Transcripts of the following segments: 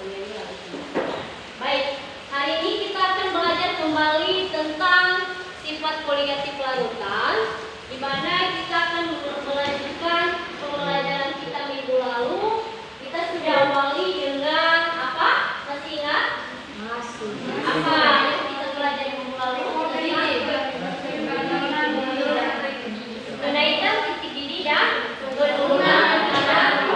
kuliah ini harus benar. Baik, hari ini kita akan belajar kembali tentang sifat koligatif larutan, di mana kita akan melanjutkan pembelajaran kita minggu lalu. Kita sudah awali dengan apa? Masih ingat? Masih. Apa yang kita belajar minggu lalu? Kenaikan titik didih dan penurunan tekanan.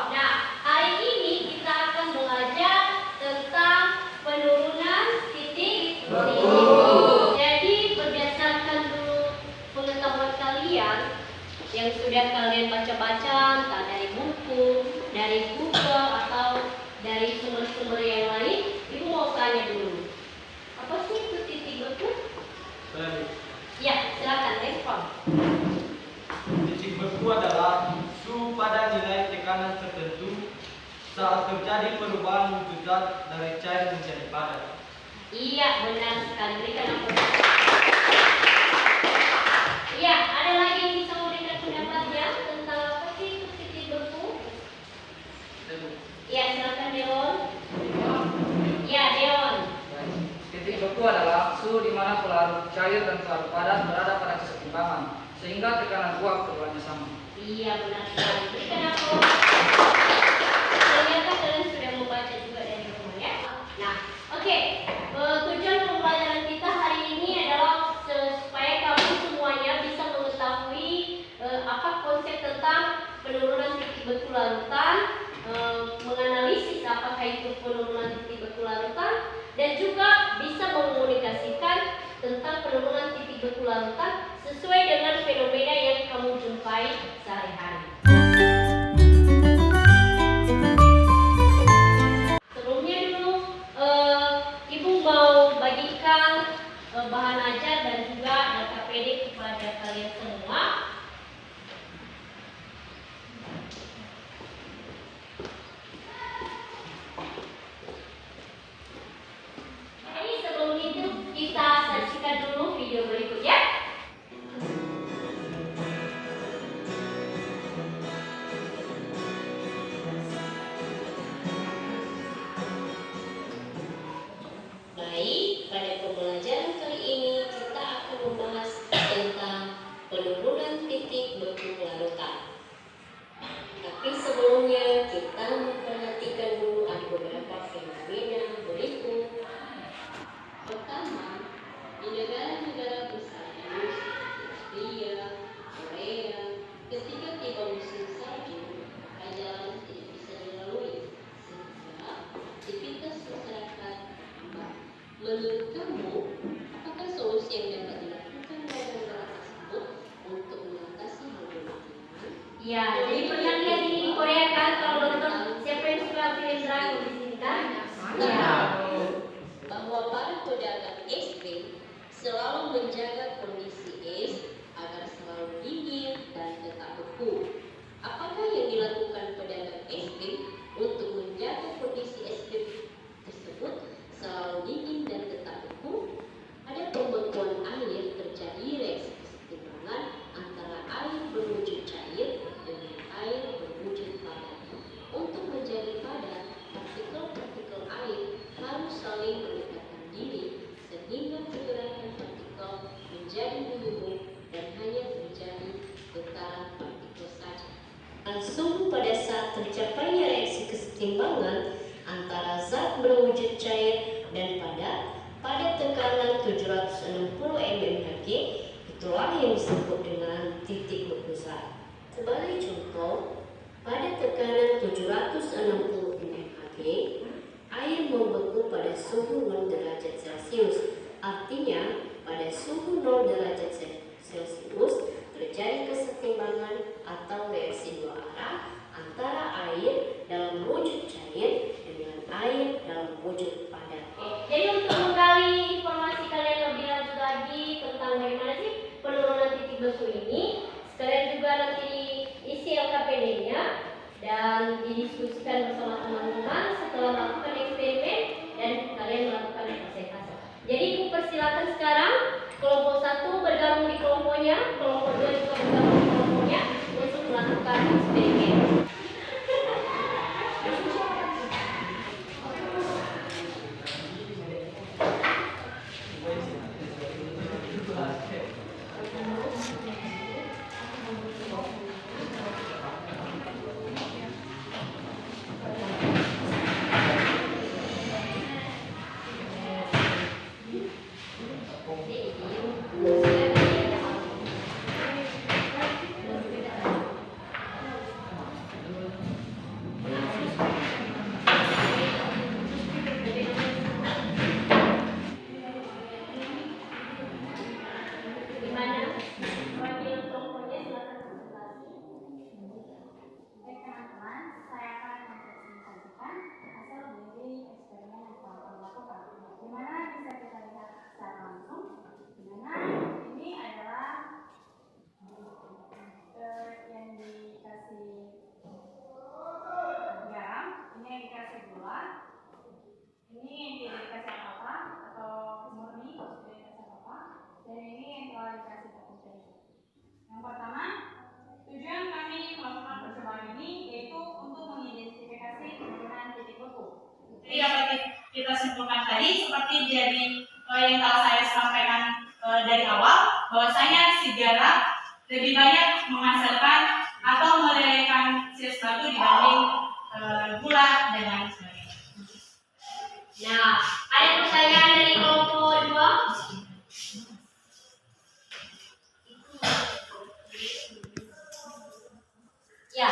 Nah, hari ini kita akan belajar tentang penurunan titik didih. Jadi berdasarkan dulu pengetahuan kalian yang sudah kalian baca-baca, entah dari buku, dari Google atau dari sumber-sumber yang lain, Ibu mau tanya dulu. Apa sih itu titik beku? Ya, silakan respon. Titik beku adalah suhu pada nilai tekanan tertentu saat terjadi perubahan wujud zat dari cair menjadi padat. Iya, benar sekali. Berikan aplaus. Iya, ada lagi yang bisa memberikan pendapatnya tentang apa sih itu titik beku? Iya, silakan Deon. Iya, Deon. Titik beku adalah suhu di mana pelarut cair dan pelarut padat berada pada keseimbangan, sehingga tekanan uap keduanya sama. Iya, benar sekali. Berikan aplaus. Ternyata kalian sudah membaca juga dari rumah ya. Nah, oke. Tujuan pembelajaran kita hari ini adalah supaya kamu semuanya bisa mengetahui apa konsep tentang penurunan titik beku larutan, menganalisis apakah itu penurunan titik beku larutan, dan juga bisa mengkomunikasikan tentang penurunan titik beku larutan sesuai dengan fenomena yang kamu jumpai sehari-hari. Sebelumnya dulu, Ibu mau bagikan bahan ajar dan juga KPD kepada kalian semua. Jadi sebelum itu kita saksikan dulu video berikutnya. Baik, pada pembelajaran kali ini kita akan membahas tentang penurunan titik beku larutan. Tapi sebelumnya kita memperhatikan dulu ada beberapa fenomena berikut. Pertama, di negara-negara besar Austria, Korea, ketika tiba musim salju, maka jalan tidak bisa dilalui sehingga aktivitas masyarakat lambat. Menurut kamu, apakah solusi yang dapat dilakukan oleh negara tersebut untuk mengatasi hal demikian? Ya, jadi pernah lihat ini di Korea kan, kalau nonton siapa yang suka film Dragon di sini kan? Ya. Bahwa para pedagang es krim selalu menjaga kondisi es agar selalu dingin dan tetap beku. Apakah yang dilakukan pedagang es krim untuk menjaga kondisi es krim tersebut selalu dingin dan tetap beku? Ada pembekuan air, terjadi reaksi kesetimbangan antara air berwujud cair dengan air berwujud padat. Untuk menjadi padat, partikel-partikel air harus saling mendekatkan diri sehingga pergerakan partikel menjadi menyumbung dan hanya terjadi getaran partikel saja. Langsung pada saat tercapainya reaksi kesetimbangan antara zat berwujud cair dan padat pada tekanan 760 mmHg, itulah yang disebut dengan titik beku zat. Sebagai contoh, pada tekanan 760 mmHg, air membeku pada suhu 0 derajat Celcius. Artinya, pada suhu 0 derajat Celcius terjadi kesetimbangan atau reaksi dua arah antara air dalam wujud cair dengan air dalam wujud padat. Jadi untuk menggali informasi kalian lebih lanjut lagi tentang bagaimana sih penurunan titik beku ini, sekalian juga nanti isi LKPD-nya dan didiskusikan bersama teman-teman setelah melakukan eksperimen dan kalian melakukan presentasi. Jadi Ibu persilakan sekarang kelompok 1 bergabung di kelompoknya, kelompok 2 juga bergabung di kelompoknya untuk melakukan eksperimen. kita simpulkan tadi seperti dari yang telah saya sampaikan dari awal, bahwasanya si garam lebih banyak menghasilkan atau melelehkan sesuatu dibanding gula dan lain sebagainya. Nah, ada pertanyaan dari kelompok 2? Ya,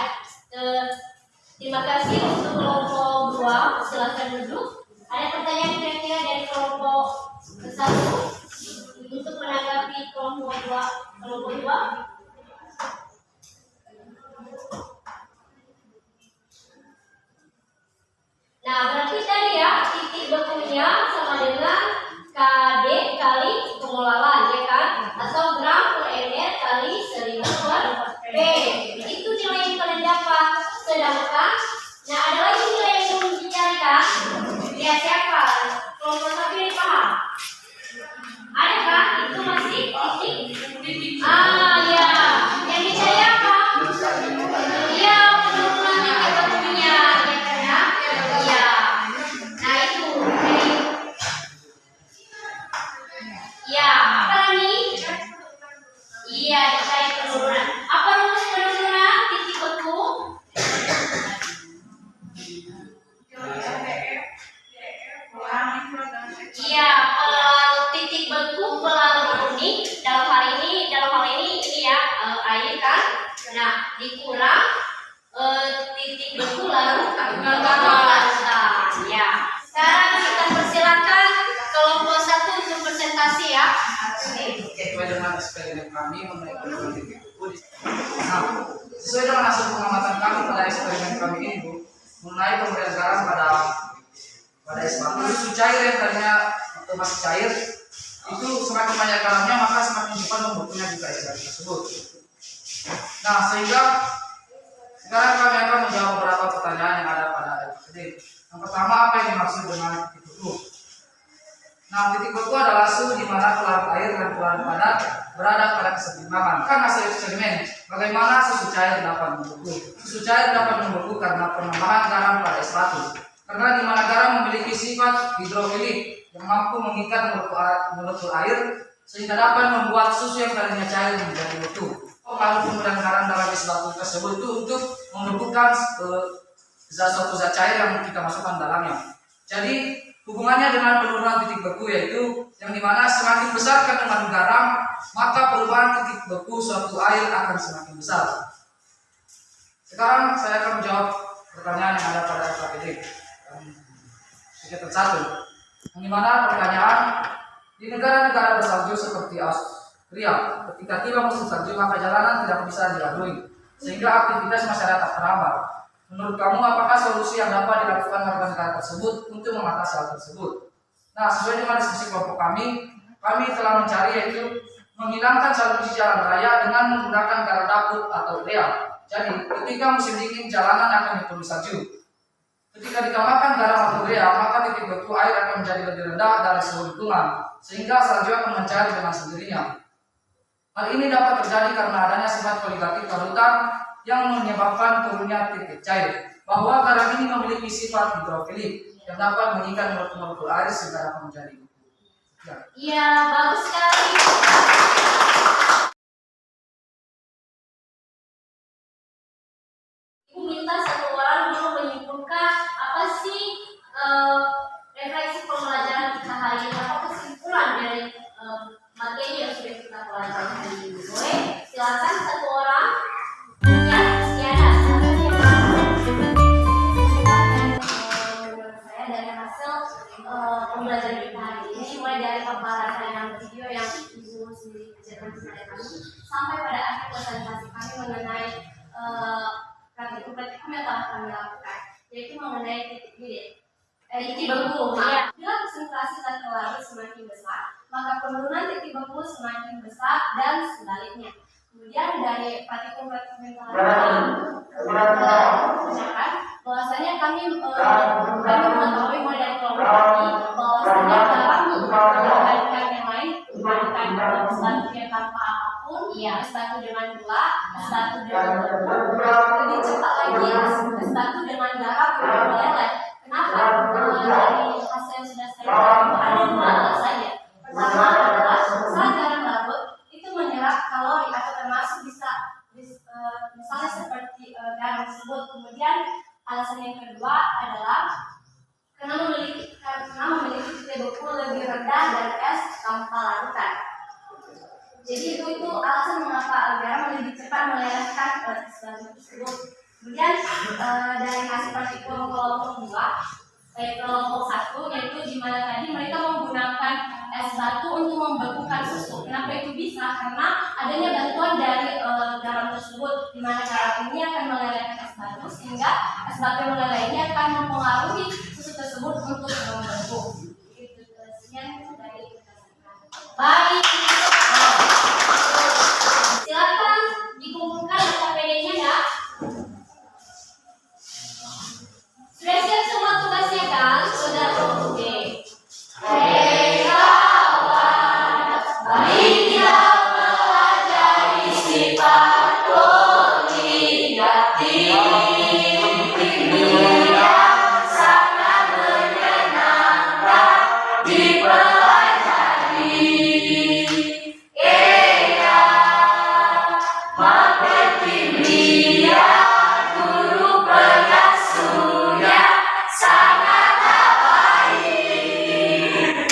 terima kasih untuk kelompok 2. Silakan duduk. Ada pertanyaan kira-kira dari kelompok 1 untuk menanggapi kelompok 2? Nah, berarti tadi ya titik bekunya sama dengan KD kali pengolahan, ya kan? Atau gram per ml kali 1000 per P. Itu nilai yang kalian dapat. Sedangkan, nah ada lagi nilai yang belum dicarikan. Lihat siapa? Kelompok 1 ini paham? Ada kan? Itu masih titik. Ya. Yang dicari apa? Iya, penurunan titik bekunya, ya kan ya? Iya. Nah itu. Iya, apa lagi? Iya, dicari penurunan. Apa rumus penurunan titik beku? Iya, kalau titik beku pelarut kuning dalam hal ini ini ya air kan. Nah, dikurang titik beku larut larutan. Ya. Sekarang kita persilakan kelompok 1 untuk presentasi ya. Sesuai dengan eksperimen kami mengenai penurunan titik beku. Nah, sesuai dengan hasil pengamatan kami pada eksperimen kami ini, Bu, mengenai pemberian garam pada es batu, susu cair yang tadinya masih cair, itu semakin banyak garamnya maka semakin cepat membekunya juga es batu tersebut. Nah, sehingga sekarang kami akan menjawab beberapa pertanyaan yang ada pada episode. Yang pertama, apa yang dimaksud dengan titik beku? Nah, titik beku adalah suhu di mana pelarut air dan pelarut padat berada pada keseimbangan. Kan hasil eksperimen, bagaimana susu cair dapat membeku? Susu cair dapat membeku karena penambahan garam pada es batu. Karena di mana garam memiliki sifat hidrofilik yang mampu mengikat molekul air sehingga dapat membuat susu yang tadinya cair menjadi beku. Lalu pemberian garam dalam es batu tersebut itu untuk membekukan suatu zat cair yang kita masukkan dalamnya. Jadi hubungannya dengan penurunan titik beku yaitu yang dimana semakin besar kandungan garam maka perubahan titik beku suatu air akan semakin besar. Sekarang saya akan menjawab pertanyaan yang ada pada KPD. Kegiatan 1, yang dimana pertanyaan di negara-negara bersalju seperti Austria, ketika tiba musim salju maka jalanan tidak bisa dilalui sehingga aktivitas masyarakat terhambat. Menurut kamu apakah solusi yang dapat dilakukan warga negara tersebut untuk mengatasi hal tersebut? Nah, sesuai dengan diskusi kelompok kami telah mencari yaitu menghilangkan solusi jalan raya dengan menggunakan garda dapur atau real. Jadi, ketika musim dingin jalanan akan dipenuhi salju. Ketika ditambahkan garam atau urea, maka titik beku air akan menjadi lebih rendah dari suhu lingkungan, sehingga salju akan mencair dengan sendirinya. Hal ini dapat terjadi karena adanya sifat koligatif larutan yang menyebabkan turunnya titik cair. Bahwa garam ini memiliki sifat hidrofilik yang dapat mengikat molekul air sehingga dapat menjadi beku. Iya, bagus sekali. Ibu minta satu orang dulu menyimpulkan apa sih refleksi pembelajaran kita hari ini, apa kesimpulan dari materi yang sudah kita pelajari hari ini. Boleh? Silakan satu orang. Ya, Tiana. Saya dari hasil pembelajaran kita hari ini, mulai dari paparan tayangan video yang ibu sendiri ajarkan kepada kami, sampai pada akhir presentasi kami mengenai praktikum yang telah kami lakukan, yaitu mengenai titik beku. Ya, bila konsentrasi zat larut semakin besar, maka penurunan titik beku semakin besar dan sebaliknya. Kemudian dari praktikum yang telah kami lakukan, bahwasanya kami mengetahui mulai dari kelompok kami bahwasanya dalam membandingkan yang lain, membandingkan es batunya tanpa apapun, ya es batu dengan gula, es batu dengan beku, lebih cepat lagi es batu dengan garam yang meleleh. Kenapa? Dari hasil lebih rendah dari es tanpa larutan. Jadi itu alasan mengapa garam lebih cepat melelehkan es batu tersebut. Kemudian dari hasil praktikum kelompok 2, kelompok 1 yaitu di mana tadi mereka menggunakan es batu untuk membekukan susu. Kenapa itu bisa? Karena adanya bantuan dari garam tersebut, di mana garam ini akan melelehkan es batu sehingga es batu yang meleleh ini akan mempengaruhi susu tersebut untuk membeku. Itu sekian dari baik. Silakan dikumpulkan KPD-nya ya. Sudah siap semua tugasnya kan, saudara? Oke. Relawan, baik kita pelajari sifat negatif yang sangat menyenangkan dipelajari. Marketing dia guru pengasuhnya sangatlah baik.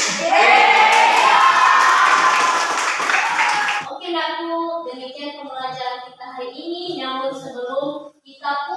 Oke, Daku, demikian pembelajaran kita hari ini. Namun sebelum kita